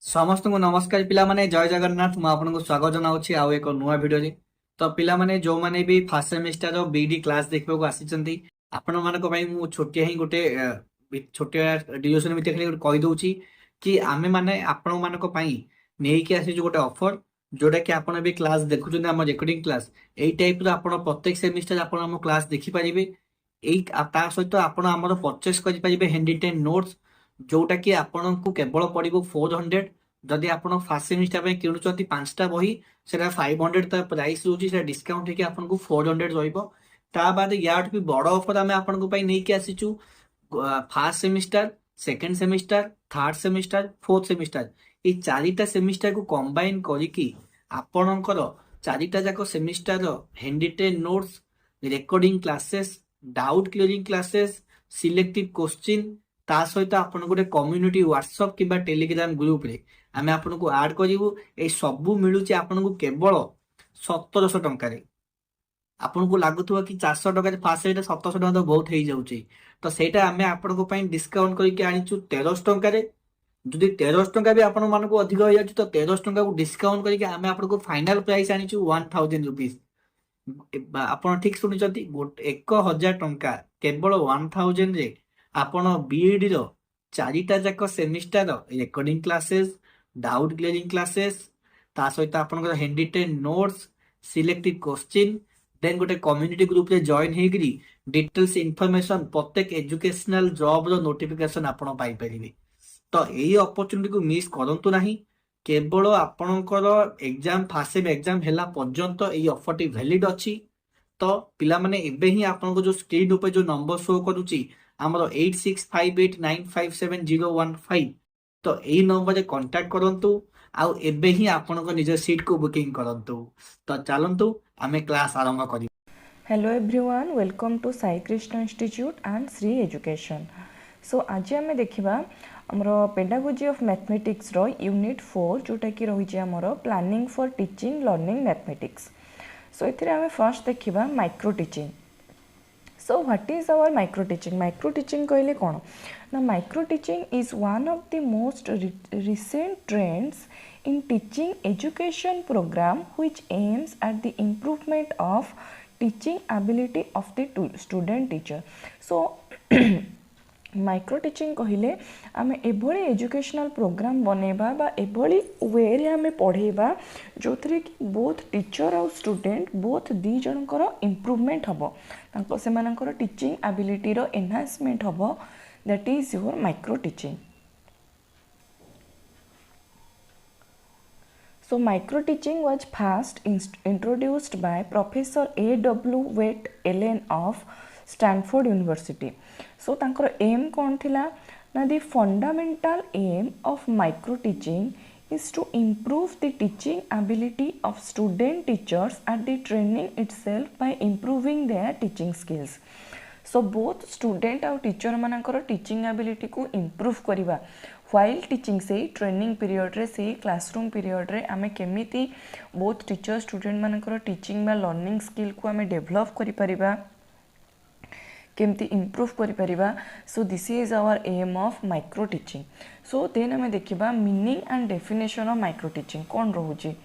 समस्त को नमस्कार पिला माने जय जगन्नाथ मु आपनको स्वागत जनाउछि आउ एक नुआ वीडियो रे। तो पिला माने जो माने भी फर्स्ट सेमिस्टर रो बीडी क्लास देखबो को आसीचंती आपण मानक पई मु छोटिया ही गोटे छोटिया डिस्कशन में खाली गोटे कहि दउछि कि आमे माने आपण मानक पई नेई के आसी गोटे ऑफर जोटा कि आपण भी क्लास देखुछन हम रेकॉर्डिंग क्लास एई टाइप रो आपण प्रत्येक सेमिस्टर आपण हम क्लास देखि परिबे। एई ता सहित आपण हमर परचेस करि परिबे हैंडी 10 नोट्स जोटा कि आपको केवल पड़ो 400। जदि आप फास्ट सेमिस्टर में किणुंट पांचटा बही से 500 प्राइस रोचे डिस्काउंट होगी आपको 400 बाद या भी बड़ ऑफर आम आपको नहीं आसीचु। First semester second semester third semester fourth semester ये चारिटा सेमिस्टर को कंबाइन करिकी आपणकर चारिटा जाक semester handwritten notes recording classes doubt clearing classes selected question ता सहित आप गोटे कम्युनिटी व्हाट्सएप कि टेलीग्राम ग्रुप रे आम आपको आड करूँ। ये सबू मिलूँ आपको केवल 1700 टकर। आपको लगुवा कि 400 टकर फास्ट 1700 टका तो बहुत हो जाऊँगी तो सहीटा आम आपण डिस्काउंट करके आनीचु 1300 टकर। जदि 1300 टका भी आपण मानक अधिक हो जाए तो 1300 टका को डिस्काउंट करके आम आपको फाइनाल प्राइस आनीचु 1000 रुपीज। आपण ठीक शुणी 1000 टंका केवल 1000 रे आपण बीएडी रो चारिटा जाक semester recording classes doubt clearing classes ता सहित आपनकर हैंडीटेन नोट्स सिलेक्टेड क्वेश्चन देन गोटे कम्युनिटी ग्रुप रे जॉइन हेगरी डिटेल्स इन्फॉर्मेशन प्रत्येक एजुकेशनल जॉब रो नोटिफिकेशन आपण पाई परिबे। तो यही अपॉर्चुनिटी को मिस करंतु नाही। केवल आपणकर एग्जाम फास्ट सेम एग्जाम हेला पर्यंत यही ऑफर टी वैलिड अछि। तो पिला माने एबे ही आपनको जो स्क्रीन ऊपर जो नंबर शो करूची आमर 8658957015 तो यही नंबर रे कांटेक्ट करंतु आउ एबे ही आपनको निज सीट को बुकिंग करंतु। तो चलंतु आमे क्लास आरंभ करी। Hello everyone, welcome to Sai Krishna Institute and Sri Education. So आज आम देखा आमर पेडागोजी ऑफ मैथमेटिक्स रो यूनिट 4 जोटा कि रही आमर planning for teaching learning mathematics. So ये आम फर्स्ट देखा micro teaching. So what is our micro teaching? Micro teaching कहले कौन ना micro teaching is one of the most recent trends in teaching education program which aims at the improvement of teaching ability of the student teacher. So micro teaching कहले आम एभली educational programme बनेबा बा एभली वे रे आम पढ़ेबा जो थरे कि बोथ टीचर और student both the Jankar improvement हबो तांको सेमानकर टीचिंग एबिलिटी रो एनहांसमेंट हबो। That is your micro teaching. So micro teaching was first introduced by Professor A.W. Wet Allen of Stanford University. So तांकर aim कौन थिला ना the fundamental aim of micro teaching is to improve the teaching ability of student teachers at the training itself by improving their teaching skills. So both student और teacher मानकर teaching ability को improve करवा while teaching से training period रे से classroom period रे आमे केमिति बोथ टीचर स्टूडेंट मानकर टीचिंग बा लर्निंग स्किल को आमे डेवलप करि परिबा केमती इम्प्रूव करि परिबा। So this is our aim of micro teaching. So then आमे देखिबा meaning and definition of micro teaching कोन रहउची।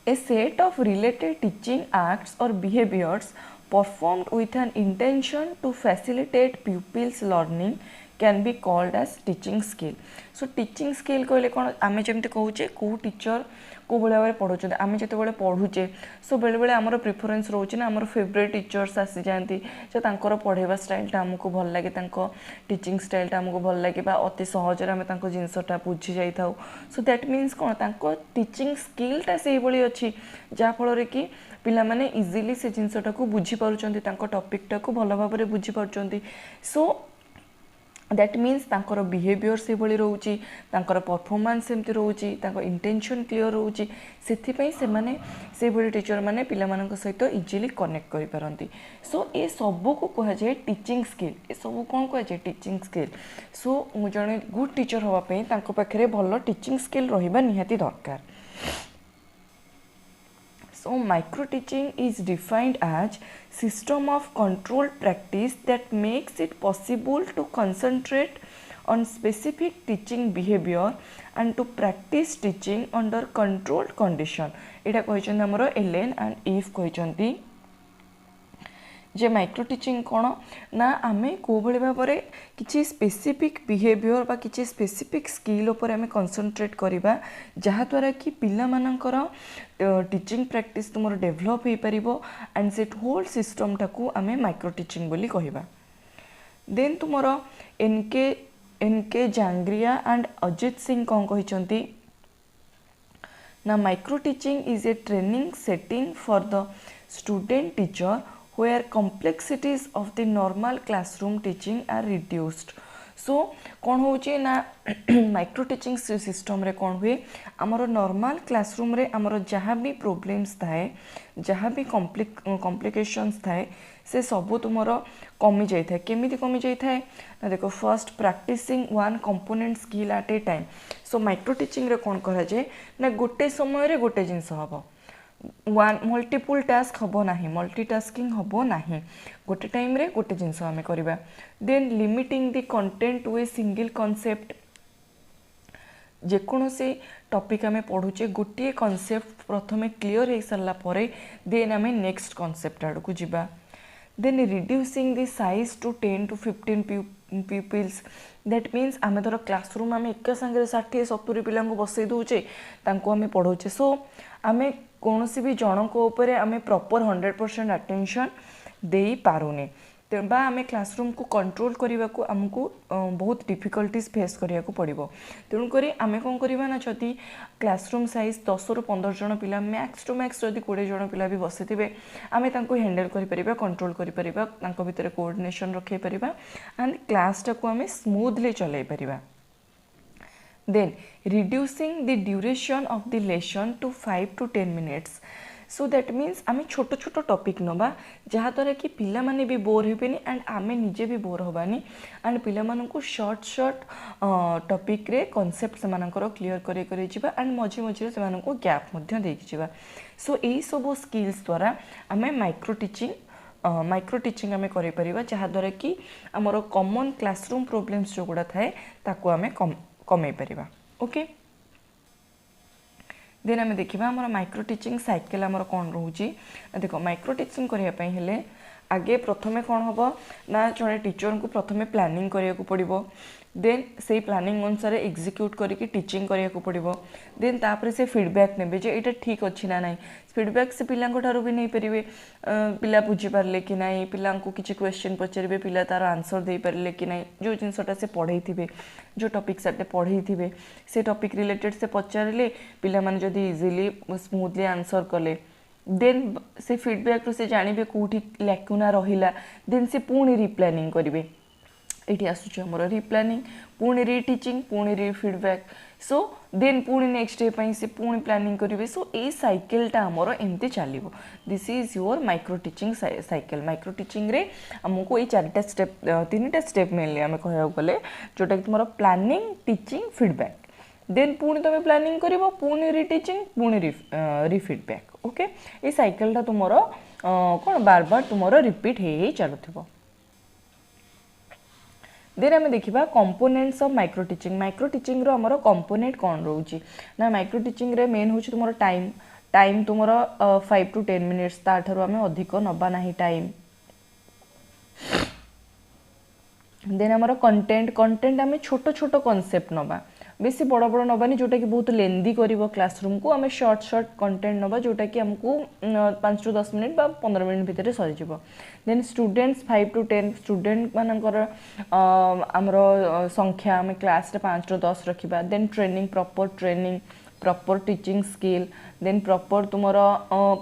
A set of related teaching acts or behaviors performed with an intention to facilitate pupils' learning can be called as teaching skill. So teaching skill कहले कौन आमे जमते कहूचे को teacher को बेले बेले पढ़ुचे आमे जते बेले पढ़ुचे सो बेले बेले हमर प्रेफरेंस रहउचे ना हमर फेवरेट टीचर्स आसी जानती जे तांकर पढ़ेबा स्टाइलटा हमको भल लागे तांको टीचिंग स्टाइलटा हमको भल लागे बा अति सहज रे आमे तांको जिंसटा बुझी जाई थाउ। सो दैट मीन्स कौन तांको टीचिंग स्किलटा सेही बळी अछि जा फल रे कि पिला माने इजीली से जिंसटा को बुझी पारुचंती तांको टॉपिकटा को भल भाबरे बुझी पारुचंती। सो दैट मीन्स तांकर बिहेवियर से भली रोची तांकर परफॉर्मेंस सेमती रोची तांको इंटेंशन क्लियर रोची सेथिपई से माने से भली टीचर माने पिला मानक सहित इजीली कनेक्ट करि पारंती। सो ए सब को कहा जाय टीचिंग स्किल। ए सब कोन कहा जाय टीचिंग स्किल। सो जने गुड टीचर होबा पई तांको पाखरे भलो टीचिंग स्किल रहिबा निहाती दरकार। So micro teaching is defined as system of controlled practice that makes it possible to concentrate on specific teaching behavior and to practice teaching under controlled condition. एटा कहछन हमरो एलेन एंड इफ कहछंती जे micro teaching कौन ना आमे को भली भाबरे किछि स्पेसिफिक बिहेवियर बा किछि स्पेसिफिक स्किल उपर आमे कंसंट्रेट करिबा जहा द्वारा कि पिला मानकर टीचिंग प्रैक्टिस तुमर डेवलप हो परिबो एंड सेट होल सिस्टम टाकू आमे माइक्रो टीचिंग बोली कहिबा. देन तुमर एनके जांग्रिया एंड अजित सिंह कौन कहिसंती ना micro teaching is a training setting for the student teacher where complexities of the normal classroom teaching are reduced. So कौन होचे ना माइक्रो टीचिंग सिस्टम रे कौन हुए आमर नॉर्मल क्लासरूम रे आमर जहाँ भी प्रोब्लेम्स थाए जहाँ भी कॉम्प्लिकेशंस थाए से सबू तुमर कमी जाए. केमिति कमी जाए ना देखो first practising one component skill at a time. So micro teaching रे कौन करा जाए ना गोटे समय रे गोटे जिनस हम वन मल्टीपल टास्क हम ना मल्टीटास्किंग हम ना गोटे टाइम रे गोटे जिनस आम करवा. Then limiting the content to a single concept. जेकोसी टॉपिक आम पढ़ुचे गोटे कॉन्सेप्ट प्रथमे क्लियर हो सारा पर देन आम नेक्स्ट कॉन्सेप्ट आड़ को जीवा. Then reducing the size to 10 to 15 pupils. That means आम धर क्लासरूम आम एक सांगे 60-70 पिला बसई दौचे आम पढ़ाऊे. सो आम कौन भी जनक उपरे आम प्रॉपर 100% अटेंशन दे पारुने बा आम क्लासरूम को कंट्रोल करने को आमको बहुत डिफिकल्टीज फेस करिया को पड़िबो. तेणुक आम कौन करवा ना जदि क्लासरूम साइज 10 ରୁ 15 जन पिला मैक्स टू मैक्स जदि 20 जन पिला भी बसिथिबे आम तांको हैंडल करि परिबा कंट्रोल करि परिबा तांको भितर कोऑर्डिनेशन रखै परिबा एंड क्लास टाको आम स्मूथली चलै परिबा. Then reducing the duration of the lesson to 5 to 10 minutes. So that means आम छोट छोट टॉपिक नबा जहाँ द्वारा कि पिला माने भी बोर हेबेनी एंड आमे निजे भी बोर होबानी एंड पिला मानकु शॉर्ट टॉपिक रे कांसेप्ट से मानकर क्लियर करे जिबा एंड मझे मझे से मानकु गैप मध्य देकी जिबा. सो एई सब स्किल्स द्वारा आमे माइक्रो टीचिंग आमे करे परिबा जहाँ द्वारा कि हमर कॉमन क्लासरूम प्रॉब्लम्स जो गुडा थाए ताको आमे कमे परिबा. ओके देन आम देखा आम माइक्रो टीचिंग साइकेल आमर कौन रोचे देखो माइक्रो टीचिंग करने हेले आगे प्रथमे कौन हम ना जड़े टीचर को प्रथमे प्लानिंग करिया को पड़िबो. देन से प्लानिंग अनुसार एग्जीक्यूट करके टीचिंग करिया को पड़िबो. देन तापरे से फीडबैक नेबे जे एटा ठीक अच्छी ना नहीं फीडबैक से पिला ठारू भी नहीं पारे पिला बुझी पारे कि नहीं पिला किसी क्वेश्चन पचारे पिला तार आंसर दे पारे कि नहीं जो जिनसटा से पढ़े थे जो टॉपिक से पढ़े थे से टॉपिक रिलेटेड से पचारे पिला माने जदी इजीली स्मूथली आंसर कले देन से फीडबैक रो से जानबे कोठी लैकुना रहिला देन से पुणी रिप्लानिंग करेंगे. ये आसूँ आमर रिप्लानिंग पुणी रीटिचिंग पुणी री फीडबैक. सो देन पुणी नेक्स्ट डे से पुणी प्लानिंग करेंगे. सो ये साइकेलटा आमर एमती चलो. This is your micro teaching cycle. Micro teaching रे आमको ये 4टा स्टेप 3टा स्टेप मेनली आम कह गले जोटा कि तुम प्लानिंग टीचिंग फीडबैक देन पुणी तुम प्लानिंग कर पुणी रीटिचिंग पुणी रिफीडबैक. ओके ये साइकेलटा तुम कौन बार बार तुम रिपीट हो चलुव. देन आम देखा कंपोनेंट्स ऑफ माइक्रो टीचिंग रो हमर कंपोनेंट कौन रोची ना माइक्रो टीचिंग रे मेन होची तुमरो टाइम तुमरो 5 to 10 मिनिट्स ताठारो आम अधिक नबा नाही टाइम. देन हमर कंटेंट आम छोट छोट कॉन्सेप्ट नबा बेसी बड़ बड़ नबानी जोटा कि बहुत लेंदी करिवो क्लासरूम को आम शॉर्ट कंटेंट नबा जोटा कि हमको 5 to 10 मिनिट बा 15 मिनिट भितर सरी जिवो. देन स्टूडेंट्स 5 to 10 स्टूडेंट मानकर आमर संख्या आम क्लास रे 5 to 10 रखिबा. Then training proper teaching skill then proper तुमर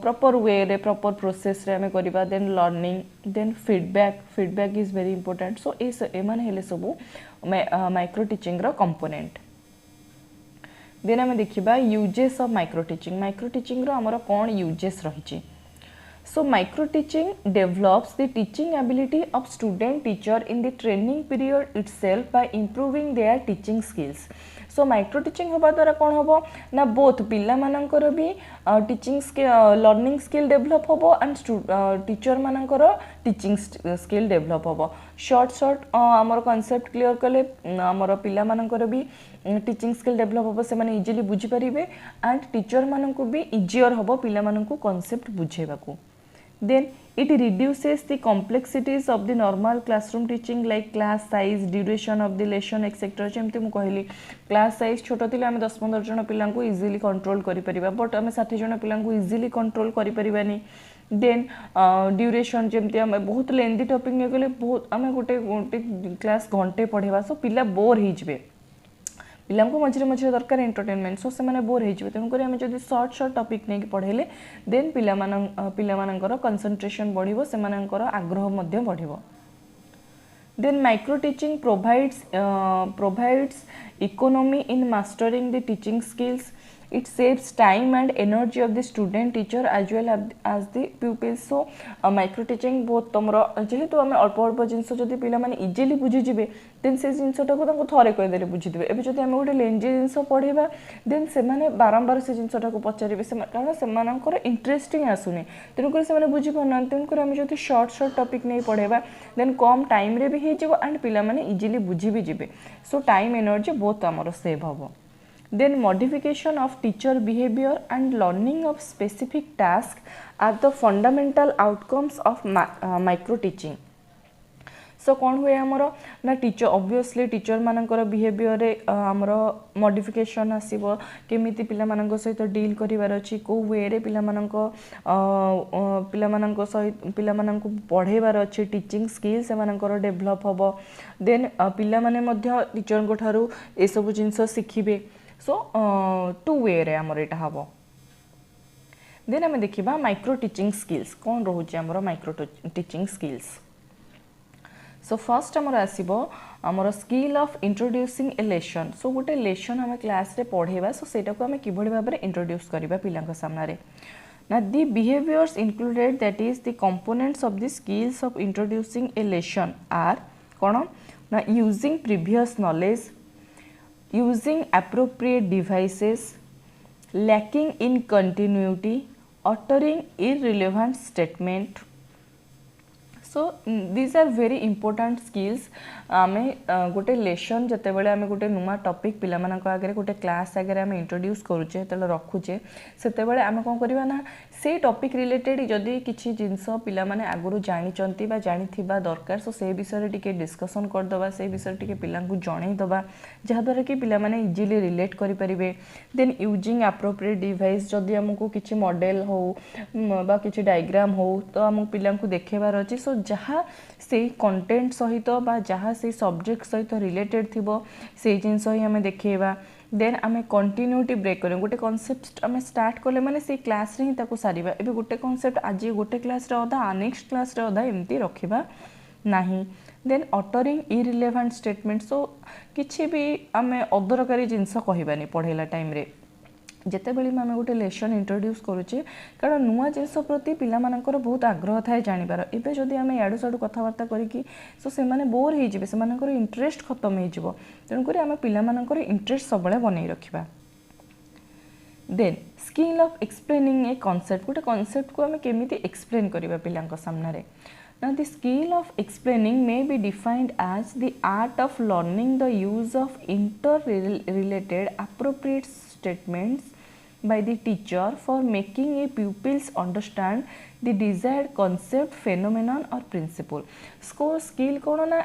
प्रॉपर वे रे प्रॉपर प्रोसेस रे आम करिबा. Then learning then feedback is very important. So ए माने हेले सब माइक्रो टीचिंग रो कंपोनेंट. देन आम देखा यूजेस ऑफ माइक्रो टीचिंग रो आमर कौन यूजेस रही So micro teaching develops the teaching ability of student teacher in the training period itself by improving their teaching skills. So micro teaching होबा द्वारा कौन होबो ना बोथ पिला मानकर भी टीचिंग लर्निंग स्किल डेवलप होबो एंड टीचर मानकर टीचिंग स्किल डेवलप होबो. शॉर्ट आमर कॉन्सेप्ट क्लियर कले आमर पिला मानकर भी टीचिंग स्किल डेवलप होबो से माने इजीली बुझी परिबे एंड टीचर माननको भी इजियर होबो पिला माननको concept बुझेबाकू. Then it reduces the complexities of the normal classroom teaching like class size, duration of the lesson etc. जेमती मु कहली क्लास साइज छोट थिले आमे 10-15 जन पिलां को इजीली कंट्रोल करि परिबा बट आमे 60 जन पिलां को इजीली कंट्रोल करि परिबानी. देन ड्यूरेशन जेमती आमे बहुत लेंथी टॉपिक ने गले बहुत आमे गोटे क्लास घंटे पढेबा सो पिला बोर हे जबे पिला मझे मझे दरकार एंटरटेनमेंट सो से बोर हो तेणुक आम जब सर्ट टॉपिक नहीं पढ़ेले देन पिला कंसंट्रेशन बढ़िबो से आग्रह मध्य बढ़िबो. Then micro teaching provides economy in mastering the teaching skills. It saves time and energy of the student teacher as well as the pupils. So micro teaching बहुत तमरो जेहेतु आम अल्प अल्प जिनस जदि पिला माने इजीली बुझी जिवे देन से जिनसटा को ताको थरे कहि देले बुझी दिबे. एबे जदि आम गोटे लेंजी जिनस पढेबा देन से माने बारंबार से जिनसटा को पचारिबे से कारण से मानकर इंटरेस्टिंग आसुनी तेणु कर से माने बुझी पना तेणु कर आम जदि शॉर्ट टॉपिक नहीं पढेबा देन कम टाइम रे भी हे जिवो एंड पिला माने इजीली बुझी भी जिवे. सो टाइम एनर्जी बहुत आमर सेव हबो. Then modification of teacher behavior and learning of specific tasks are the fundamental outcomes of micro teaching. So कौन हुए आमर ना टीचर ऑब्वियसली टीचर मानकर बिहेवियर रे आमर मॉडिफिकेशन आसीबो केमिति पिला मानक सहित डील करिवार अछि को वे रे पिला मानक सहित पिला मानक पढेबार अछि टीचिंग स्किल से मानकर डेवलप हबो. देन पिला माने मध्य टीचर को थारु ए सब जिंस सिखिबे. सो टू वे रे आमर एटा हबो. देन आमे देखिबा माइक्रो टीचिंग स्किल्स कोन रहउछि आमर micro teaching skills. So first आमर आसीबो आमर skill of introducing a lesson. So गोटे लेसन आमे क्लास रे पढेबा सो सेटा को आमे किबोडी भाबरे इंट्रोड्यूस करिबा पिलांक सामना रे. ना the behaviours included that is the components of the skills of introducing a lesson are कोन ना using previous knowledge, using appropriate devices, lacking in continuity, uttering irrelevant statement. So these are very important skills. आमे गोटे lesson जते बेले आमे गोटे नुमा topic पिला मानक आगे गोटे क्लास आगे आमे इंट्रोड्यूस करूचे तले रखुचे सेते बेले आमे कोन करबा ना से टॉपिक रिलेटेड जदि किछि जिंस पिला माने आगुरु जानि चंती बा जानि थिबा दरकार सो से विषय रे टिके डिस्कशन कर दबा से विषय टिके पिला को जणै दबा जहा द्वारा कि पिला माने इजीली रिलेट करि परिबे. देन यूजिंग एप्रोप्रिएट डिवाइस जदि हमकु किछि मॉडल हो बा किछि डायग्राम हो तो हम पिला को देखेबार अछि सो जहा से कंटेंट सहित बा जहा से सब्जेक्ट सहित रिलेटेड थिबो से जिंस ही हमें देखेबा. देन आमे कंटिन्यूटी ब्रेक करें गोटे कॉन्सेप्ट आमे स्टार्ट कले माने से क्लास रे ही ताको सारिबा. एबे गोटे कॉन्सेप्ट आज गोटे क्लास रे अधा नेक्स्ट क्लास रे अधा एमती रखिबा नाही. Then uttering irrelevant statement. So किछि भी आमे अदरकारी जिंस कहिबानी पढेला टाइम रे जेते बेले आमे गोटे लेसन इंट्रोड्यूस करूचे कारण नुआ जिंस प्रति पिला मानकर बहुत आग्रह थाए जानिबार. एबे जदि आमे याडू साडू कथावार्ता करिकी सो से माने बोर हे जिवे से मानकर इंटरेस्ट खत्म हे जिवो तेणु करी आमे पिला मानकर इंटरेस्ट सबले बनै रखिबा. Then skill of explaining a concept गोटे कॉन्सेप्ट को आमे केमिति एक्सप्लेन करिबा पिलांक सामना रे. Now the skill of explaining may be defined as the art of learning the use of interrelated appropriate statements by the teacher for making a pupils understand the desired concept, phenomenon or principle. Skill कौन ना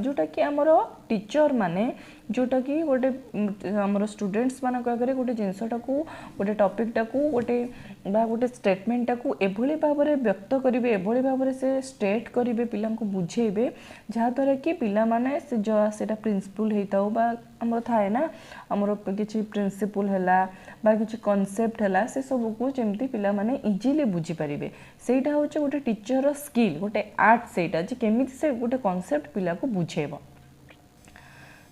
जोटा कि आमर teacher माने जोटा कि गोटे आमर स्टूडेंट्स मानक आगे गोटे जिनसटा को गोटे टॉपिकटा को गोटे बा गोटे स्टेटमेंटा को एभली भाव में व्यक्त करेंगे एभली भाव में से स्टेट करेंगे पिला को बुझेबे जहाँद्वारा कि पिला माने से जो प्रिंसिपल होता बा आमर थाए ना आमर किसी प्रिंसिपल है बा किसी कॉन्सेप्ट है से सब को जमती पिला माने इजीली बुझी पारिबे. सेटा होचे गोटे टीचर स्किल गोटे आर्ट सेटा जे केमिति से गोटे कॉन्सेप्ट पिला को बुझेबो.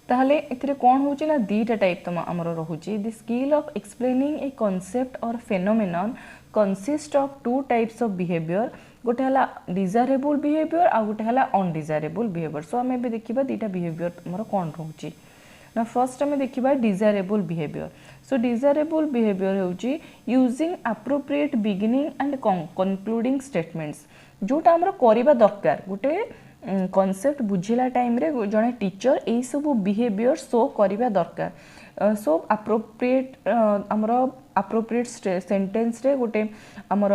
ताहले एथिरे कोन होची ना दीटा टाइप तम हमर रहुची the skill of explaining a concept or phenomenon consist of two types of behaviour गोटे हला डिजायरेबल बिहेवियर आ गोटे हला अनडिजायरेबल बिहेवियर सो हमें भी देखिबा दीटा बिहेवियर हमर कोन रहउची ना फर्स्ट हमें देखिबा desirable behaviour so desirable behaviour होची using appropriate beginning and concluding statements जोटा हमर करिबा दरकार गोटे कॉन्सेप्ट बुझिला टाइम रे जने टीचर एई सब बिहेवियर शो करिबा दरकार सो एप्रोप्रिएट हमर एप्रोप्रिएट सेंटेंस रे गोटे हमर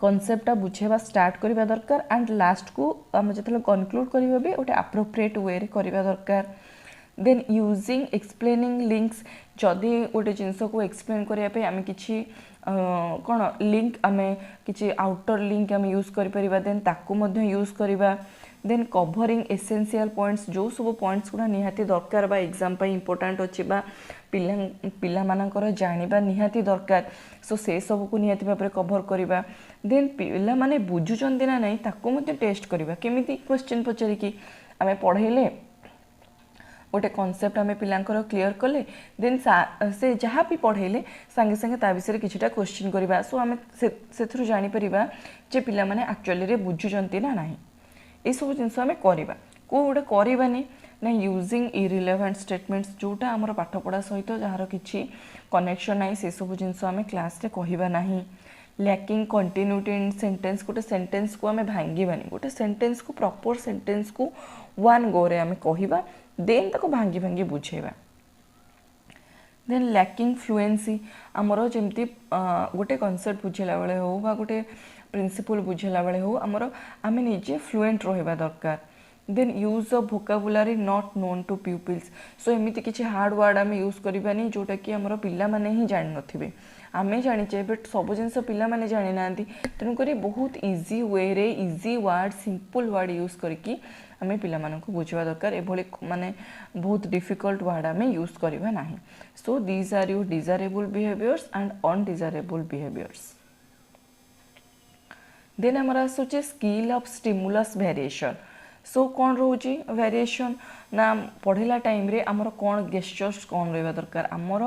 कॉन्सेप्ट बुझेबा स्टार्ट करिबा दरकार एंड लास्ट को हम जतले कंक्लूड करिबा भी गोटे एप्रोप्रिएट वे रे करिबा दरकार देन यूजिंग एक्सप्लेनिंग लिंक्स जदि गोटे जिनस को एक्सप्लेन करिया पे आमे किछि कौन लिंक आमे किछि आउटर लिंक आमे यूज करि परिबा देन ताकू मध्य यूज करिबा देन कवरिंग एसेंशियल पॉइंट्स जो सब पॉइंट्स गुडा निहाती दरकार बा एग्जाम पे इंपोर्टेंट अछि बा पिला मानकर जानिबा निहाती दरकार सो से सब को निहाती भाबरे कवर करिबा देन पिला माने बुझुचंदी ना नै ताकू मध्य टेस्ट करिबा केमिति क्वेश्चन पचरि कि आमे पढैले गोटे कॉन्सेप्ट आम पिलांकर क्लीयर कले देन से जहाँ भी पढ़ेले सांगे सांगे ता विषय किछिटा क्वेश्चन करबा सो आम से जानी परिबा जे पिला माने एक्चुअली रे बुझुचंती ना नाही ए सब जिंस आम करबा को गोटे करबानी ना यूजिंग इरिलेवेंट स्टेटमेंट्स जोटा हमर पाठ पढ़ा सहित जहार किछि कनेक्शन नाही से सब जिंस आम क्लास रे कहिबा नाही लैकिंग कंटिन्यूटी इन सेंटेंस गोटे सेंटेंस को आम भांगीबानी गोटे सेंटेंस को प्रॉपर सेंटेंस को वन गो रे आम कहिबा देन ताको भांगी भांगी बुझेबा देन लैकिंग फ्लुएंसी आमर जमती गोटे कॉन्सेप्ट बुझेला बेले हो बा गोटे प्रिंसिपल बुझेला बेले हो आमर आमे निजे फ्लुएंट रहबा दरकार then use of vocabulary not known to peoples so एमिति किछि हार्ड वर्ड आमे यूज करबानी जोटा कि हमर पिल्ला माने ही जानि नथिबे आमे जानिचे बट सब जिनस पिल्ला माने जानि नांती तेनु करी बहुत इजी वे रे easy word simple word use करके आमे पिल्ला मानकु बुझवा दरकार एभली माने बहुत डिफिकल्ट वर्ड आमे यूज करबा नाही so these are your desirable behaviours and undesirable behaviours then हमरा सोचे skill of stimulus variation so कौन रोची वेरिएशन ना पढ़ेला टाइम रे हमर कौन गेस्चर्स कौन रहबा दरकार हमर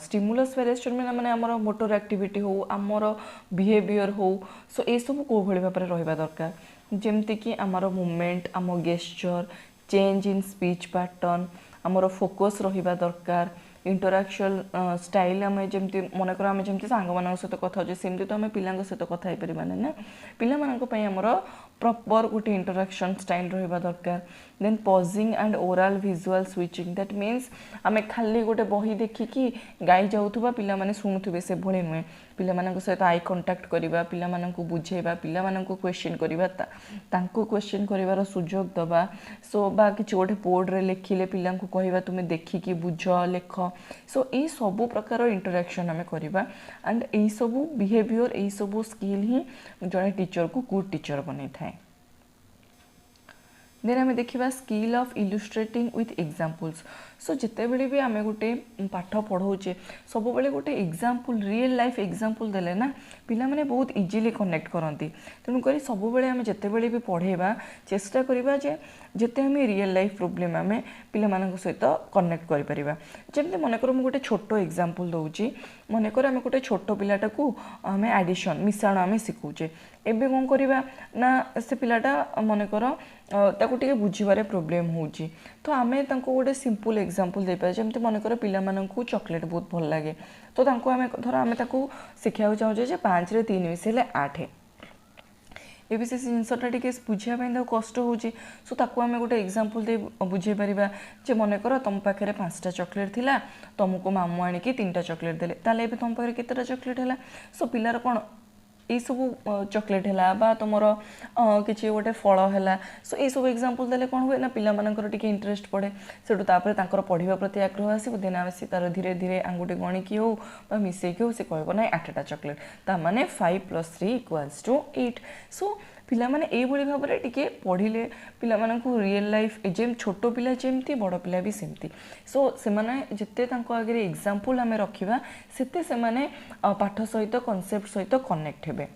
स्टिमुलस वेरिएशन में माने हमर मोटर एक्टिविटी हो हमर बिहेवियर हो सो ए सब को भली भाबरे रहबा दरकार जेमति कि हमर मूवमेंट हमर gesture change in speech pattern हमर फोकस रहबा दरकार इंटरैक्शन स्टाइल आम जमी मन कर आम जमी सांग मान सहित कथा हो सेमती तो आम पिला सहित कथा पार ना पिलामर प्रॉपर गोटे इंटरैक्शन स्टाइल रहा दरकार then pausing and oral visual switching that means आम खाली गोटे बही देखिकी गाई जाऊा पिला शुणुवे से भली नुहे पिला सहित आई कंटाक्ट करवा पिला बुझेबा पिला क्वेश्चन करवा क्वेश्चन कर सुजोग दबा सो बा कि गोटे बोर्ड रे लिखिले पिला कहवा तुम्हें देखिकी बुझ लेख सो ये सब प्रकार इंटरैक्शन आम करवा एंड यही सब बिहेवियर यही सब स्किल ही जड़े टीचर को गुड टीचर बन थाए देन आम देखा skill of illustrating with examples so जिते बड़े भी आम गोटे पाठ पढ़ाऊे सब बेले गोटे एग्जाम्पल रियल लाइफ एग्जाम्पल देले ना पिला माने बहुत इजिली कनेक्ट करती तेणुक सब बेले आम जिते बड़े भी पढ़ेबा चेष्टा करवा जे जिते आम रियल लाइफ प्रोब्लेम आम पिला सहित कनेक्ट करें जमी मनकर मुझे गोटे छोट एग्जाम्पल दूसरी मनकर आम गोटे छोट पिलाटा को आम एडिशन मिशाण आम शिखुचे एबे कौन करवा ना से पिलाटा मनकर ताको टिके बुझिबारे प्रोब्लेम होउची तो आमे तांको गोटे सिंपल एग्जांपल दे पाए जमते मनकर पिला माननकु चॉकलेट बहुत भल लागे तो तांको आमे धर आमे ताको सिखाउ चाहूजे जे 5 रे 3 मिसेले 8 ए भी से जिनसटा टिके बुझिया कष्ट होउची सो ताको आमे गोटे एग्जांपल दे बुझे परिबा जे मनकर तुम पाखरे 5टा चॉकलेट थिला तुमको मामू आनी कि 3टा चॉकलेट देले ताले एबे तुम पाखरे केतेटा चॉकलेट हला सो पिलार कोन ये सब चॉकलेट है बा तुमर किसी गोटे फल है सो ये सब एग्जांपल देले कौन हुए ना पिला मानकर टिके इंटरेस्ट पड़े सेठू तापर तांकर पढ़िबा प्रति आग्रह आसीबो देन आसी तार धीरे धीरे आंगुटे गणिकी हो बा मिसेकी हो से कहबो ना 8टा चॉकलेट ता माने 5 + 3 = 8 सो पिला माने ए भली भाबरे टिके पढ़िले पिला मानकु रियल लाइफ जेम छोटो पिला जेमती बड़ पिला भी सेमती सो से माने जत्ते तांको आगे एग्जांपल आमे रखिबा सेते से माने पाठ सहित कॉन्सेप्ट सहित कनेक्ट हेबे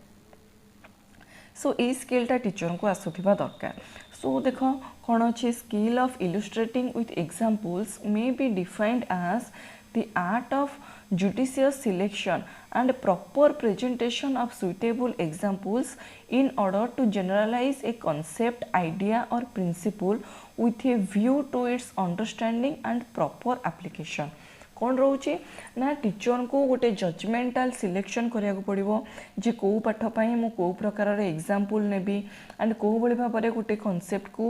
सो ये स्किलटा टीचर को आसुथिबा दरकार सो देख कौन अच्छे skill of illustrating with examples may be defined as the art of judicious selection and proper presentation of suitable examples in order to generalize a concept, idea or principle with a view to its understanding and proper application. कौन रोचे ना teacher को गोटे जजमेंटाल selection करिया को पड़िबो जे को पाठ पई मु को प्रकार रे एग्जांपल नेबी एंड को बळी भाबरे गोटे कांसेप्ट को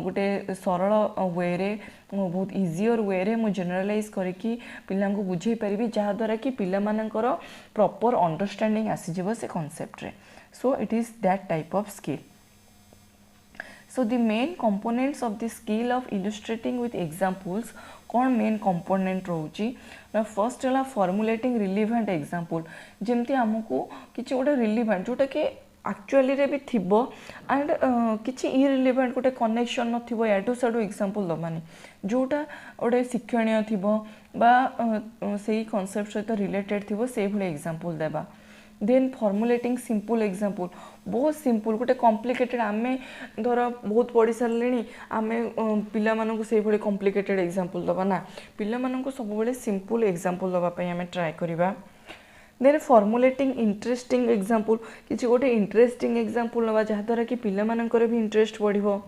गोटे सरल वे रे बहुत इजियर वे रे मु जनरलाइज करके पिला को बुझे परिबी जहा द्वारा कि पिला मानकर प्रॉपर अंडरस्टैंडिंग आसी जेबो से कांसेप्ट रे so it is that type of skill. So the main components of the skill of illustrating with examples कौन मेन कंपोनेंट रोची ना फर्स्ट है फॉर्मुलेटिंग रिलेवेंट एग्जांपल जेमती आमको किसी गोटे रिलेवेंट जोटा कि एक्चुअली रे भी थिबो एंड किसी इरिलेवेंट गोटे कनेक्शन नथिबो याडू साडू एग्जांपल दबानी जोटा गोटे शिक्षणीय थिबो बा सेही कांसेप्ट सहित रिलेटेड थिबो सेही भले एग्जांपल देबा. देन फॉर्मुलेटिंग सिंपल एग्जांपल बहुत सिंपल गोटे कॉम्प्लिकेटेड आमे धर बहुत पढ़ी सारे आमे पिला मानकु से भले कॉम्प्लिकेटेड एग्जांपल दबा ना पिला मानकु सब बेले सिंपल एग्जांपल दबा पई आमे ट्राई करिबा. देन फॉर्मुलेटिंग इंटरेस्टिंग एग्जांपल किछि गोटे इंटरेस्टिंग एग्जांपल नबा जहा द्वारा कि पिला मानकर भी इंटरेस्ट बढ़िबो.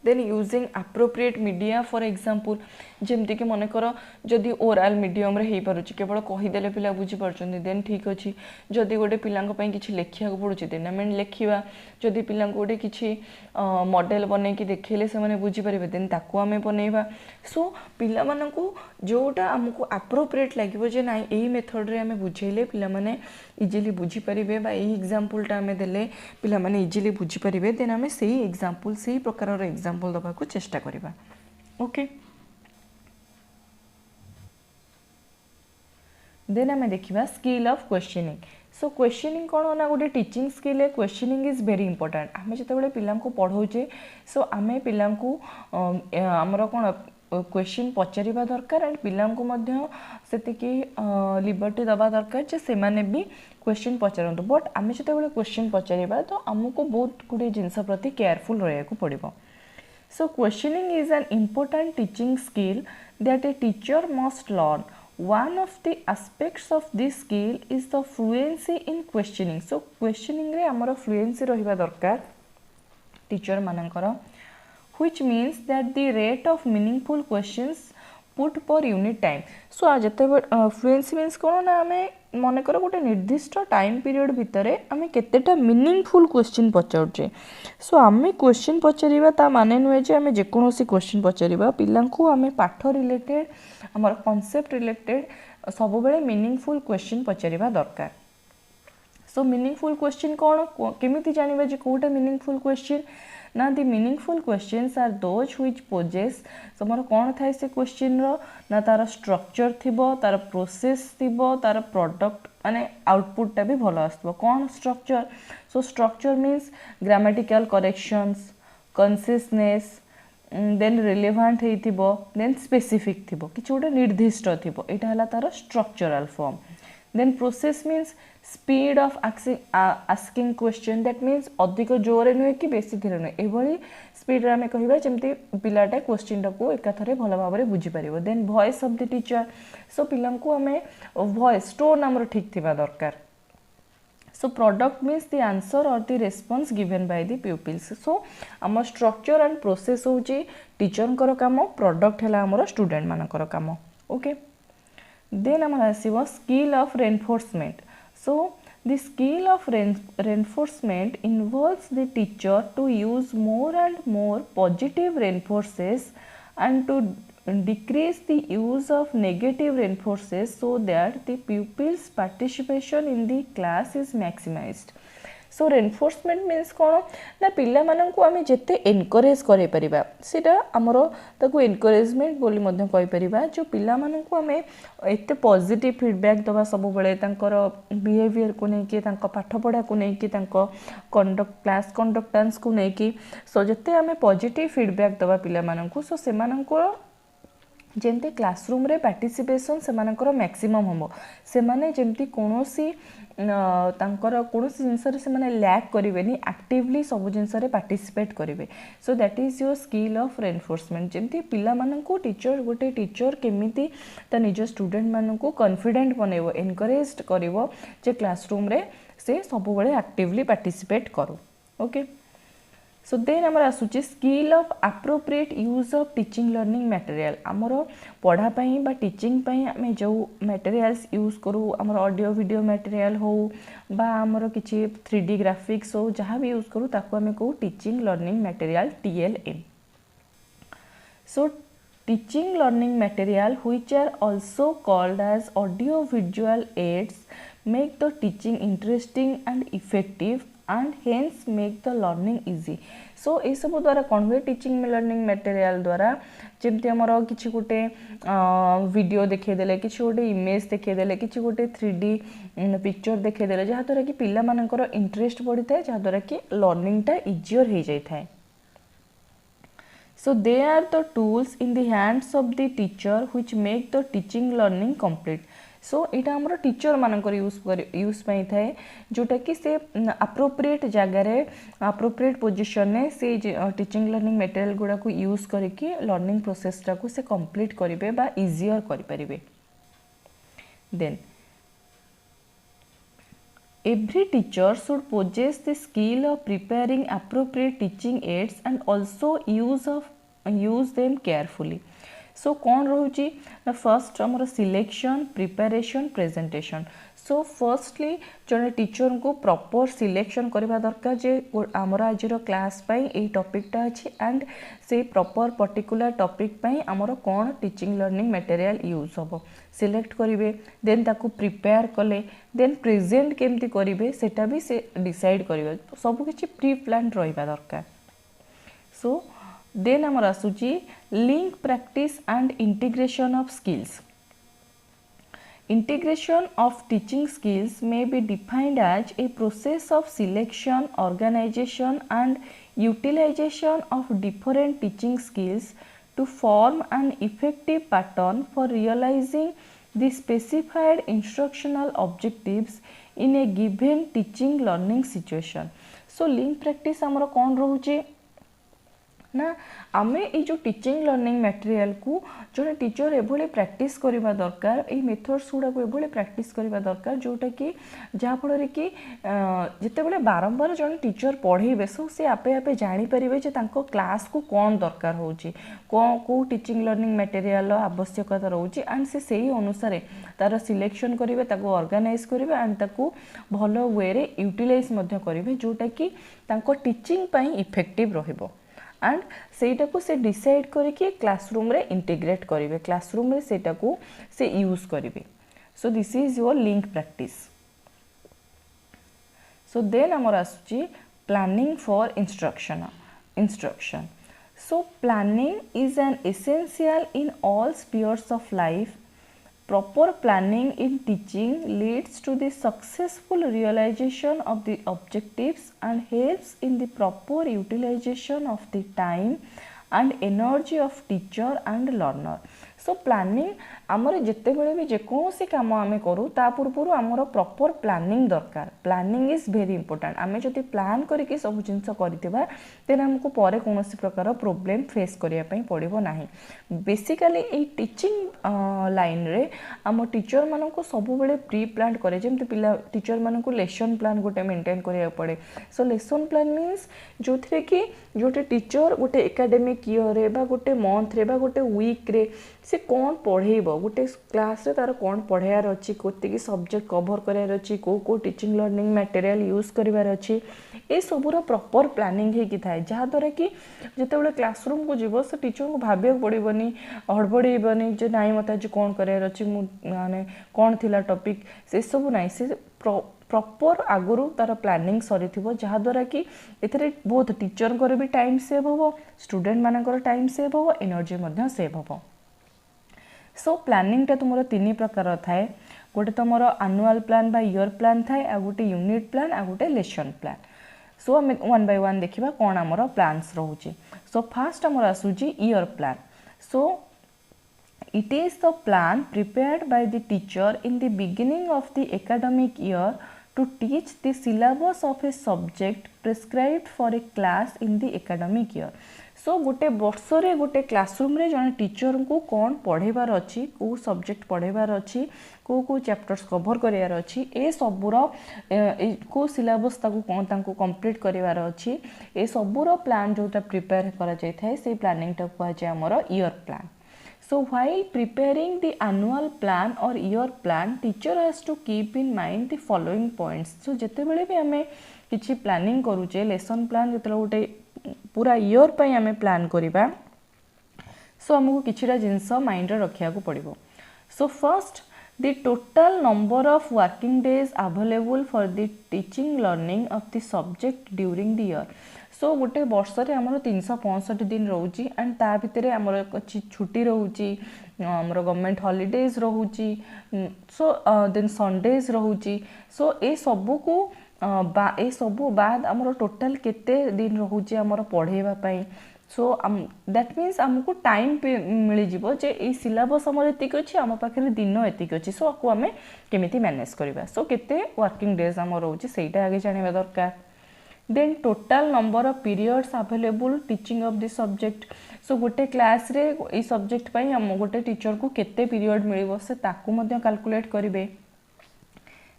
Then using appropriate media for example जेमती कि मन कर जदि ओराल मीडियम रे हेई पारुची केवल कहीदेले पिला बुझी पारछन्ती देन ठीक अछि. जदि गोटे पिलांक पई किछि लेखिया को पडुची देन आमे लेखिबा. जदि पिलांक गोटे किछि मॉडल बनै कि देखैले से माने बुझी परिबे देन ताको आमे बनेबा. सो पिला मानकु जोटा हमकु एप्रोप्रिएट लागिबो जे नाइ एही मेथड रे आमे बुझैले पिला माने इजीली बुझी परिबे बा एही एग्जांपलटा आमे देले पिला माने इजीली बुझी परिबे देन आमे सेही एग्जांपल सेही प्रकार रो एग्जांपल दबा को चेष्टा करिबा. ओके देन आमे देखिबा skill of questioning. So questioning कौन ना गोटे टीचिंग स्किल है. Questioning is very important. आमे जते पिला को पढ़ाऊे सो आमे पिला को आमर कौन क्वेश्चन पचारिबा दरकार एंड पिला को मध्य सेतिकी लिबर्टी दबा दरकार जे से माने भी क्वेश्चन पचारंतु. बट आमे जते क्वेश्चन पचारिबा तो हमको बहुत गुडे जिंस प्रति केयरफुल रहया को पड़िबो. So questioning is an important teaching skill that a teacher must learn. One of the aspects of this skill is the fluency in questioning. So questioning रे हमर fluency रहिबा दरकार टीचर मानकर which means that the rate of meaningful questions put per unit time. So आज जते fluency means कोन ना हमें मन कर गोटे निर्दिष्ट टाइम पीरियड भितर आमे केतेटा मीनिंगफुल क्वेश्चन पचाउचे. सो आमे क्वेश्चन पचारिबा ता माने नुहे जे आमे जेकोनोसी क्वेश्चन पचारिबा पिलांकु आमे पाठ रिलेटेड हमर कांसेप्ट रिलेटेड सब बेले मीनिंगफुल क्वेश्चन पचारिबा दरकार. सो मीनिंगफुल क्वेश्चन कोन केमिति जानिबा जे कोटा मीनिंगफुल क्वेश्चन ना the meaningful questions are those which poses समर कोन थाय से क्वेश्चन रो ना तार स्ट्रक्चर थिबो तार प्रोसेस थिबो तार प्रोडक्ट माने आउटपुट टा भी भलो आस्तबो. कोन structure so structure means grammatical corrections consistence then relevant हेथिबो देन स्पेसिफिक थिबो किछ गोटे निर्दिष्ट थिबो एटा हला तार structural form. Then process means speed of asking question that means अधिक जोरे नुहे कि बेसी धीरे नुहे एभली स्पीड रे आमे कहिबा जेमती पिलाटा क्वेश्चन टाको एकाथरे भलो भाबरे बुझी परिबो. Then voice of the teacher so पिलांको आमे वॉइस टोन हमर ठीक थिबा दरकार. So product means the answer or the response given by the pupils. So आम स्ट्रक्चर एंड प्रोसेस होची टीचर कर काम प्रोडक्ट हैला हमर स्टूडेंट मानकर काम. ओके देन हमर आसीबो skill of reinforcement. So the skill of reinforcement involves the teacher to use more and more positive reinforces and to decrease the use of negative reinforces so that the pupils' participation in the class is maximized. So reinforcement means कौन ना पिला माननकु आमे जेते encourage करे परिबा सेटा हमरो ताकू encouragement बोली मध्य कहि परिबा. जो पिला माननकु आमे एते पॉजिटिव फीडबैक दबा सब बेले तांकर बिहेवियर को नै कि तांका पाठ पढा को नै कि तांका कंडक्ट क्लास कंडक्टेंस को नै कि सो जेते आमे पॉजिटिव फीडबैक दबा पिला माननकु सो से माननको जेमती क्लासरूम रे पार्टिसिपेशन सेमानकर मैक्सिमम हम से माने जेमती कोनोसी तांकर कोनोसी जिनस रे से माने लैक करिवेनी एक्टिवली सब जिनस रे पार्टिसिपेट करिवे so that is your skill of reinforcement जेमती पिला माननकु टीचर गोटे टीचर केमिति ता निज स्टूडेंट माननकु कॉन्फिडेंट बनेबो एनकरेज करिवो जे क्लासरूम रे से सब बेले एक्टिवली पार्टिसिपेट करो ओके सो देन आमर आसुची skill of appropriate use of teaching learning material आमर पढ़ा पई बा टीचिंग पई आमे जो मटेरियल्स यूज करू आमर ऑडियो वीडियो मटेरियल हो बा आमर किछि 3D ग्राफिक्स हो जहाँ भी यूज करू ताको आमे कहू teaching learning material TLM so teaching learning material which are also called as audio visual aids make the teaching interesting and effective and hence make the learning easy so ए सब द्वारा कौन हुए टीचिंग लर्निंग मटेरियल द्वारा जमती आमर किछि गोटे video देखेदेले किछि गोटे इमेज देखेदेले किछि गोटे 3D पिक्चर देखेदेले जहाँ द्वारा कि पिला मानकर इंटरेस्ट बढ़ी थाए जहाँ द्वारा कि लर्निंग टा इजियर हो जाय थाए so they are the tools in the hands of the teacher which make the teaching learning complete सो यहाँ आमर टीचर मानकर यूज पाई थाए जोटा कि से अप्रोप्रिएट जगार अप्रोप्रिएट पोजिशन ने से टीचिंग लर्निंग मटेरियल गुड़ा को यूज करके लर्निंग प्रोसेसटा को से कंप्लीट करेंगे बा इजियर करें then every teacher should possess the skill of preparing appropriate teaching aids and also use them carefully सो कौन रोची ना फर्स्ट आमर selection preparation presentation so firstly जड़े टीचर को प्रॉपर सिलेक्शन करवा दरकार जे आमर आज क्लास पाई ए टॉपिकटा अच्छी एंड से प्रॉपर पर्टिकुलर टॉपिक पाई आमर कौन टीचिंग लर्निंग मटेरियल यूज हम सिलेक्ट करेंगे देन ताकू प्रिपेयर कले देन प्रेजेंट केमती करेंगे सेटा भी से डिसाइड करेंगे सब किछि प्री प्लान रहिबा दरकार सो देन आमर आसुची link practice and integration of skills integration of teaching skills may be defined as a process of selection, organization and utilization of different teaching skills to form an effective pattern for realizing the specified instructional objectives in a given teaching learning situation. So link practice आमर कौन रोचे ना आमे ये जो teaching learning material को जो teacher एभली प्रैक्टिस करबा दरकार ए मेथड्स गुड़ा को एभली प्रैक्टिस करबा दरकार जोटा कि जहाँ फल कि जिते बड़े बारंबार जन टीचर पढ़ेबे सो से आपे आपे जानी परिबे जे तांको क्लास को कौन दरकार होची को टीचिंग लर्निंग मटेरियल आवश्यकता रहउची एंड से सही अनुसार तार सिलेक्शन करेंगे ताको ऑर्गेनाइज करेंगे एंड ताको भल वे रे यूटिलाइज मध्य करेंगे जोटा कि तांको टीचिंग पई इफेक्टिव रहइबो एंड सेटा को से डिसाइड करके क्लासरूम रे इंटीग्रेट करेंगे क्लासरूम रे सेटा को से यूज करेंगे so this is your link practice so then आमर आसुची planning for instruction so planning is an essential in all spheres of life proper planning in teaching leads to the successful realization of the objectives and helps in the proper utilization of the time and energy of teacher and learner. So planning आमर जिते बड़े भी जेकोसी काम आमे करू ता पूर्व आमर प्रॉपर प्लानिंग दरकार प्लानिंग इज वेरी इंपोर्टेंट आमे जति प्लान करके सब जिंस करथिबा तेन हमको परे कोनोसी प्रकार प्रॉब्लम फेस करिया पई पड़िबो नाही बेसिकली ए टीचिंग लाइन रे आम टीचर मानन को सब बेले प्री प्लान करे जेमते पिला टीचर मानन को लेसन प्लान गोटे मेंटेन करिया पड़े सो लेसन प्लान मींस जोथरे कि जोटे टीचर गोटे एकेडमिक ईयर रे बा गोटे मंथ रे बा गोटे वीक रे से कौन पढ़ेब गोटे क्लास रे तार कौन पढ़ार अच्छी कोती सब्जेक्ट कवर करार अच्छी को टीचिंग लर्निंग मटेरियल यूज करार अच्छी ये सबूर प्रॉपर प्लानिंग होगी थाए जहाँद्वारा कि जिते क्लासरूम को जीव से टीचर को भाविया पड़ोनी हड़बड़ेबनी जो नाई मत आज कौन करार अच्छी माने कौन थिला टॉपिक से सब ना से प्रॉपर आगुरु तार प्लानिंग सरी जहाँद्वारा कि एथरे बहुत टीचर को भी टाइम सेव हम स्टूडेंट मानकर टाइम सेव हम एनर्जी सेव हम सो प्लानिंग टा तुम तीन प्रकार थाए गोटे तुम एनुअल प्लान बा ईयर प्लान थाए आ गोटे यूनिट प्लान आ गोटे लेसन प्लान सो आम वन बाय वन देखा कौन आमर प्लान्स रोचे सो फास्ट आमर आसूची year plan so It is the plan prepared by the teacher in the beginning of the academic year to teach the syllabus of a subject prescribed for a class in the academic year. सो गोटे वर्ष रे गोटे classroom रे जने teacher को कौन पढ़ेबार अच्छी को सब्जेक्ट पढ़ेबार अच्छी को चैप्टर्स कवर करार अच्छी ए सबूर को सिलेबस ताकू कंप्लीट करार अच्छी ए सबूर प्लान जोटा प्रिपेयर करा जाय थाए से प्लानिंग टा कहा जाय हमर year plan. So while preparing the annual plan or year plan, teacher has to keep in mind the following points. So जते बेले भी हमें किछि प्लानिंग करूचे लेसन प्लान जते गोटे पूरा ईयर पई हमें प्लान करिबा सो हमको किछिरा जिंस माइंड रे रखिया को पड़िबो. So first the total number of working days available for the teaching learning of the subject during the year. सो गोटे वर्ष रे हमर 365 दिन रहउची एंड ता भितरे हमर छुट्टी रहउची हमर गवर्नमेंट हॉलिडेज रहउची सो देन संडेज रहउची सो ए सबु को ए सबु बाद हमर टोटल केते दिन रहउची हमर पढ़ेबा पई. सो दैट मीन्स आमको टाइम मिल जीवो जे ए सिलेबस हमर एतिक अछि हम पाखरे दिन एतिक अछि सो को हमें केमिति मैनेज करबा. सो केते वर्किंग डेज हमर रहउची सेटा आगे जानिबा दरकार. Then total number of periods available teaching of this subject. So गोटे क्लास रे ए सब्जेक्ट पई हम गोटे टीचर को केते पीरियड मिलिबो से ताकू मध्ये कैलकुलेट करिवे.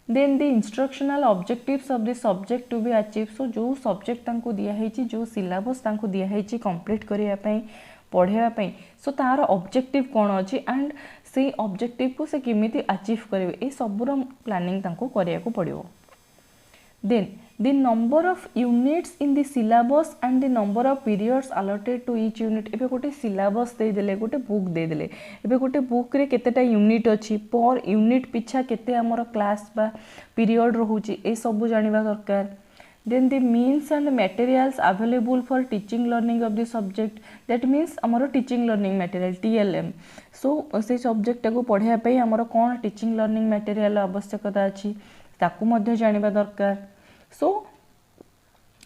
Then the instructional objectives of the subject to be achieve. So जो सब्जेक्ट तांको दिया हेची जो सिलेबस तांको दिया हेची कंप्लीट करिया पई पढ़ेवा पई सो तार ऑब्जेक्टिव कोन अछि एंड से ऑब्जेक्टिव को से केमिति अचीव करिवे ए सबुर प्लानिंग तांको करिया को पड़िबो. Then the number of units in the syllabus and the number of periods allotted to each unit. एबे गोटे syllabus दे देले गोटे बुक दे देले एबे गोटे बुक रे केतेटा यूनिट अछि पर यूनिट पिछा केते हमर क्लास बा पीरियड रहउची ए सब जानिबा दरकार. Then the means and materials available for teaching learning of the subject. That means हमर teaching learning material TLM. So से सब्जेक्ट को पढ़िया पई हमर कोन teaching learning material आवश्यकता अछि ताकू मध्ये जानिबा दरकार. So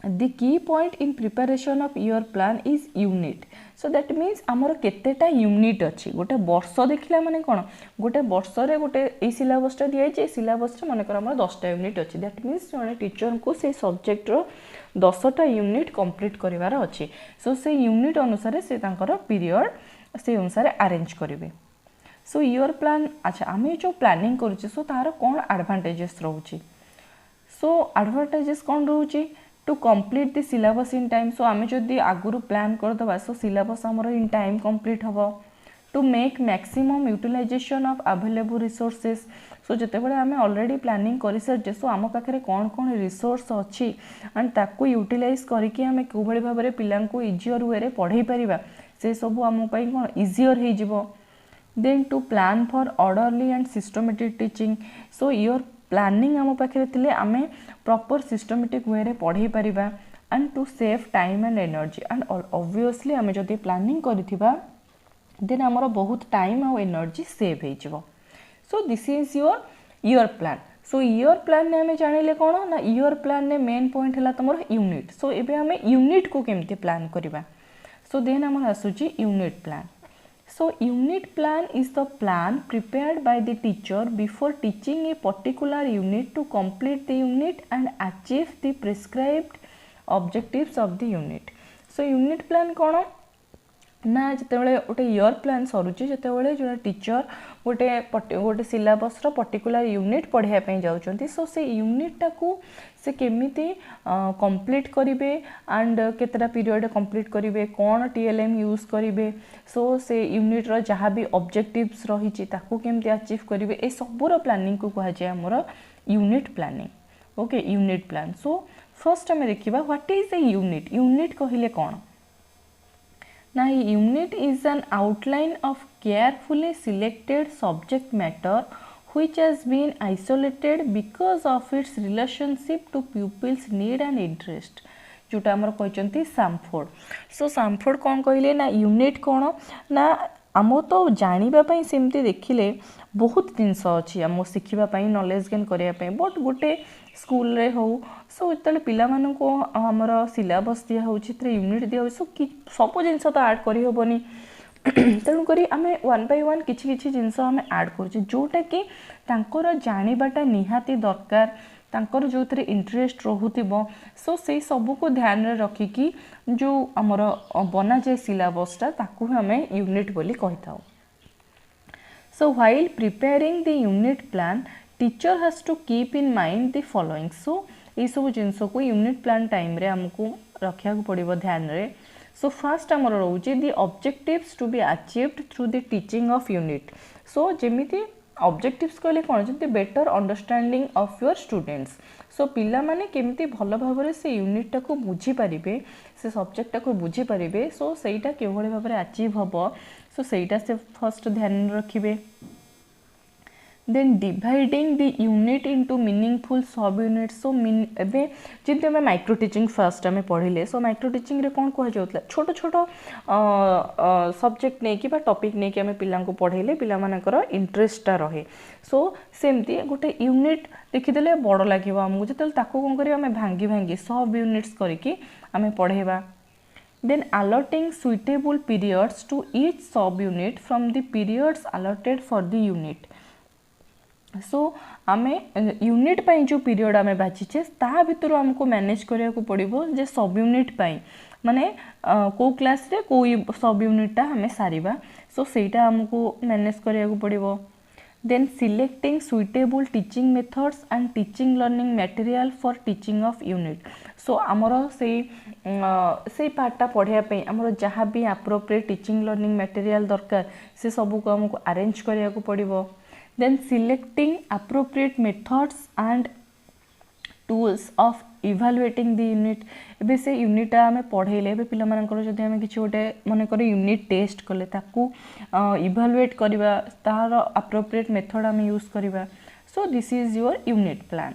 the key point in preparation of year plan is unit. So that means आमर केतेटा यूनिट अछि गोटे वर्ष देखिला माने कोन गोटे वर्ष रे गोटे ए सिलेबस टा दिया जे सिलेबस रे माने कर हमर 10टा यूनिट अछि. दैट मीन्स जने टीचर को से सब्जेक्ट रो 10टा यूनिट कंप्लीट करिवार अछि. सो से यूनिट अनुसार से तांकर पीरियड से अनुसार अरेंज करिवे. सो ईयर प्लान अच्छा आमे जो प्लानिंग करूची सो तार कोन एडवांटेजेस रहउची. सो एडवांटेजेस कोन रहउची to complete the syllabus in time. So आमे जदी आगुरु प्लान कर दबा सो सिलेबस हमर इन टाइम कंप्लीट हबो. To make maximum utilisation of available resources. So जते बेले आमे ऑलरेडी प्लानिंग करि सर सो आम पाखरे कोन कोन रिसोर्स अछि एंड ताकू यूटिलाइज करिके आमे कोबळी भाबरे पिलां को इजियर वे रे पढाई परिबा से सब आम पई कोन इजियर हे जिवो. Then to plan for orderly and systematic teaching. So your planning आम पाखरे थिले आमे proper systematic way रे पढ़ाई परिबा and to save time and energy and obviously आमे जदी planning करिथिबा then हमर बहुत time और energy save हे जिवो. So this is your year plan. So year plan ने आमे जानिले कोन ना year plan ने main point हला तमर unit. So एबे आमे unit को केमते plan करिबा. So then हमर आसुची unit plan. So unit plan is the plan prepared by the teacher before teaching a particular unit to complete the unit and achieve the prescribed objectives of the unit. So unit plan कोन ना जतेबेले गोटे year plan सरुची जतेबेले जो teacher गोटे syllabus रो particular unit पढ़ाया पई जाउचंती. सो से unit टाकू से केमिति कंप्लीट करिवे एंड केतरा पीरियड कंप्लीट करिवे कोन टीएलएम यूज करिवे. सो से यूनिट रो जहा भी ऑब्जेक्टिव्स रहिची ताकू केमिति अचीव करिवे ए सबुर प्लानिंग को कहा जाय हमर unit planning. Okay unit plan. So first हमें देखिबा what is a unit. Unit कहिले कोन ना unit is an outline of carefully selected subject matter which has been isolated because of its relationship to pupils need and interest. जोटा हमर कहचंती Samford. सो Samford कोन कहले ना unit कोन ना आम तो जानिबा पई सेमती देखिले बहुत जिनस अछि आम शिखिबा पई नॉलेज गेन करिया पई बट गोटे स्कूल रे हो सो जतले पिला मानन को हमर सिलेबस दिया होछि यूनिट दिया होछि सो सब जिनस तो ऐड करि होबनी तेणुक आम वन बाय वन किछि जिनस आम ऐड करुचे जोटा कि तांकर जानिबाटा निहाती दरकार तांकर जो इंटरेस्ट रोहुतिबो सो से सबू को ध्यान रे रखिकी जो आमर बना जाए सिलेबसटा ताकू आम यूनिट बोली कहि थाउ। So while preparing the unit plan, teacher has to keep in mind the following. So ये सब जिनस को यूनिट प्लान टाइम रे हमको रखा पड़ो ध्यान रे। सो फर्स्ट आमर रोचे the objectives to be achieved through the teaching of unit. So जेमिति ऑब्जेक्टिव्स कहले कौन जति better understanding of your students. So पिला माने केमिति भल भाव से यूनिट टा को बुझी पारिबे से सब्जेक्ट टा को बुझी पारिबे सो सेटा केवल भाव में अचीव हबो सो सेटा से फर्स्ट ध्यान रखिबे। Then dividing the unit into meaningful sub unit. So एबे जिते आम माइक्रो टीचिंग फर्स्ट आम पढ़िले सो माइक्रो टीचिंग रे कौन कह जाउतला छोट छोट सब्जेक्ट नहीं कि टॉपिक नहीं कि आम पिला पढ़ेले पिला मानकर इंटरेस्टटा रहे। सो सेमती गोटे यूनिट देखीदेले बड़ लगे आमको जो कौन कर भांगी भांगी सब यूनिट्स करके आम पढ़ेबा। Then allotting suitable periods to each sub unit from the periods allotted for the unit. सो आमे यूनिट पाई जो पीरियड आमे बाछीचे ता भितर हमको मैनेज करिया को पड़िबो जे सब यूनिट पाई माने को क्लास रे को सब यूनिटा हमें सारिबा सो सेटा हमको मैनेज करिया को पड़िबो। Then selecting suitable teaching methods and teaching learning material for teaching of unit. So आमर से पार्टा पढ़ाया पे आमर जहाँ भी एप्रोप्रिएट टीचिंग लर्निंग मटेरियल दरकार से सब को हमको अरेंज करिया को पड़िबो। Then selecting appropriate methods and tools of evaluating the unit। एबे से यूनिट आम पढ़ेले एबे पिला मानकर जदि आम किछि गोटे मन कर यूनिट टेस्ट कले ताकू इभालुएट करबा तार appropriate मेथड आम यूज करबा। So this is your unit plan.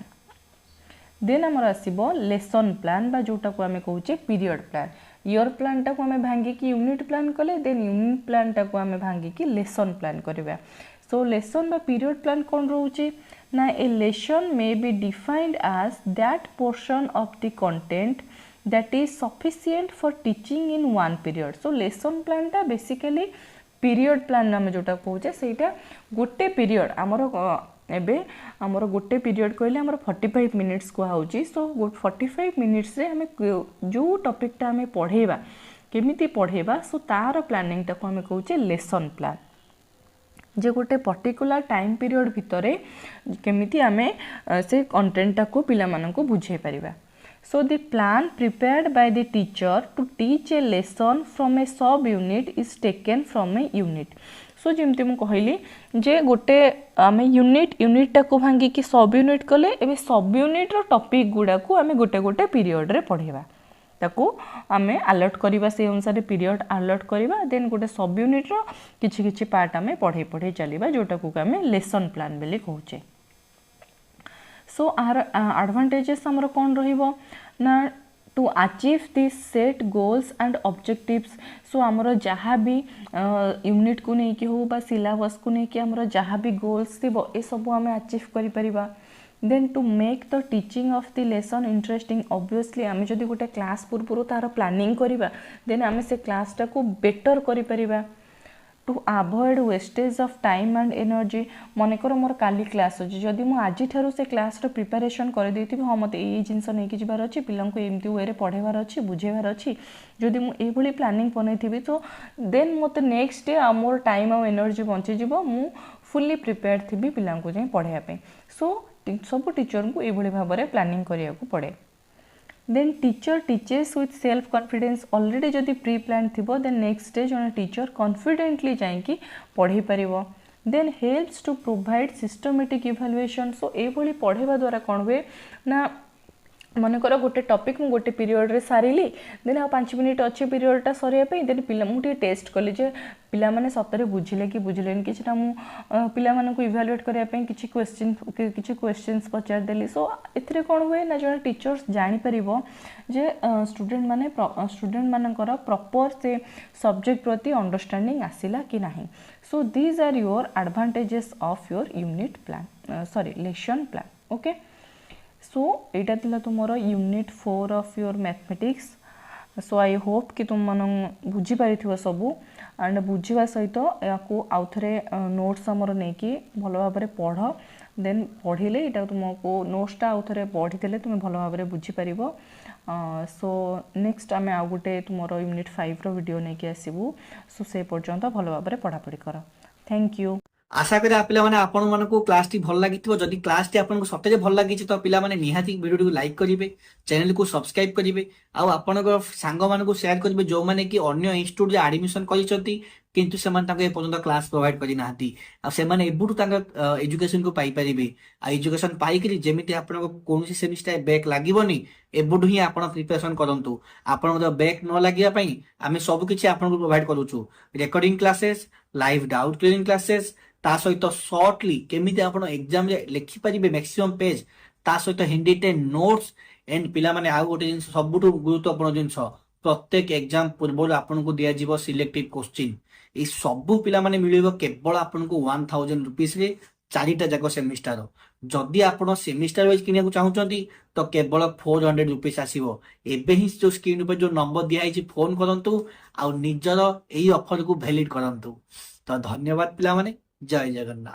Then आमर आसीबो लेसन प्लान बा जोटा को आम कहूचे पीरियड प्लान। ईयर प्लान टा को आम भांगी कि यूनिट प्लान कले देन यूनिट प्लान टा को आम भांगी कि लेसन प्लान करबा। सो लेसन बा पीरियड प्लान कौन रोचे ना a lesson may be defined as that portion of the content that is sufficient for teaching in one period. So lesson plan टा बेसिकली पीरियड प्लान आम जोटा कहूचे सेटा गोटे पीरियड आमर एबे आमर गोटे पीरियड कहले आमर 45 मिनिट्स को होउची। सो 45 मिनिट्स रे हमें जो टॉपिक टा हमें पढ़ेबा केमिति पढ़ेबा सो तार प्लानिंग टा को हमें कहूचे लेसन प्लान जे गोटे पर्टिकुलर टाइम पीरियड भितरे केमिति आमे से कंटेंट को पिला मानन को बुझे परिबा। So the plan prepared by the teacher to teach a lesson from a sub unit is taken from a unit. So जेमती मु कहली जे गोटे आमे यूनिट टा को भांगी कि सब यूनिट कले एबे सब यूनिट रो टॉपिक गुडा को आमे गोटे गोटे पीरियड रे पढ़ेबा ताको आमे अलर्ट करिबा से अनुसार पीरियड अलर्ट करिबा देन गोटे सब यूनिट रो किछि किछि पार्ट आमे पढ़े चलिबा जोटा को आमे लेसन प्लान बेले कहूचे। सो आर एडवांटेजेस हमर कोन रहिबो ना to achieve this set goals and objectives. So हमर जहाँ भी यूनिट को नहीं कि हो बा सिलेबस को नहीं कि हमर जहाँ भी गोल्स थिबो ए सब आमे अचीव करि परिबा। Then to make the teaching of the lesson interesting obviously आमे जदि गोटे क्लास पूर्व तार प्लानिंग करिबा देन आमे से क्लास टा को बेटर करि परिबा। To avoid wastage of time and energy मनकर मोर काली क्लास अछि जदि मु आज ठारू से क्लास रो प्रिपरेशन कर देथिबि हम मते ए जिंस नै कि जिबार अछि पिलां को एमती वे रे पढेबार अछि बुझेबार अछि जदि मु ए भली प्लानिंग बनैथिबि तो देन मते नेक्स्ट डे मोर टाइम और एनर्जी बंची जिवो मु फुल्ली प्रिपेयर्ड थिबि पिलां को जे पढेया पे। सो सब टीचर को ये भाव में प्लानिंग करिया को पड़े। Then teacher teaches with self confidence already जदि प्री प्लान थिबो देन नेक्स्ट डे जने टीचर कॉन्फिडेंटली जाइकी पढ़ी परिबो। Then helps to provide systematic evaluation. So ए भली पढ़ेबा द्वारा कोन हुए ना मनकर गोटे टॉपिक मु गोटे पीरियड रे सारिली देन आ 5 मिनिट अच्छे पीरियडटा सरिया पे देन पिला मुटे टेस्ट कली जे पिला माने सतरे बुझिले कि बुझिलेन किछटा मु पिला माने को इवैल्यूएट करिया पे किछि क्वेश्चंस पचार देली। सो एथरे कोन हुए ना जने टीचर्स जानि परिबो जे स्टूडेंट मानकर प्रॉपर से सब्जेक्ट प्रति अंडरस्टैंडिंग आसिला कि नाही। So these are your advantages of your unit plan lesson plan. Okay so एटा थिला तुमरो unit 4 of your mathematics. So I hope कि तुम मन बुझी पारिथिबो सबु एंड बुझा सहित या आउ थे नोट्स आमर नहीं कि भल भाव पढ़ देन पढ़ले यहाँ तुमको नोट्सटा आउ थे पढ़ी तुम भल भाव बुझीपर सो नेक्स्ट आम आउ गोटे तुम यूनिट 5 वीडियो नहीं कि आसबू सो से पर्यंत भल भाव पढ़ापढ़ी कर थैंक यू आशा करा पिलामाने आपण मानकु क्लास टी भल लागिथिबो जदि क्लास टी आपनको सतेज भल लागिछि तो पिलामाने निहाती वीडियो को लाइक करिवे चैनल को सब्सक्राइब करिवे आ आपनको सांग मानकु शेयर करिवे जो माने कि अन्य इंस्टीट्यूट जे एडमिशन करिसथि किंतु सेमान ताके ए पर्यंत क्लास प्रोवाइड करि नाहंती आ सेमाने एबुटु ताका एजुकेशन को पाई परिबे आ एजुकेशन पाई करी जेमिति आपनको कोनोसी सेमिस्टर बैक लागिबोनी एबुटु ही आपण प्रिपरेशन करंतु आपनको बैक न लागिया पई आमे सब किछि आपनको प्रोवाइड करूछु recording classes live doubt clearing classes ता सहित सर्टली केमिति आपण एग्जाम रे लिखि परिबे मैक्सिमम पेज ता सहित हैंडरिटेन नोट्स एंड पिला माने आउ गोटे जिंस सबुटु गुरुत्वपूर्ण जिंस प्रत्येक एग्जाम पूर्व आपन को दिया जीवो सिलेक्टिव क्वेश्चन ए सबु पिला माने मिलिबो केवल आपन को 1000 रुपीस रे चारिटा जाक सेमिस्टर जदि आपण सेमिस्टर वाइज किनिया को चाहुचंती तो केवल 400 रुपीस आसीबो एबे ही जो स्क्रीन पे जो नंबर दिया है फोन करंतु आ निजर एई ऑफर को वैलिड करंतु तो धन्यवाद पिला माने जय जगन्नाथ।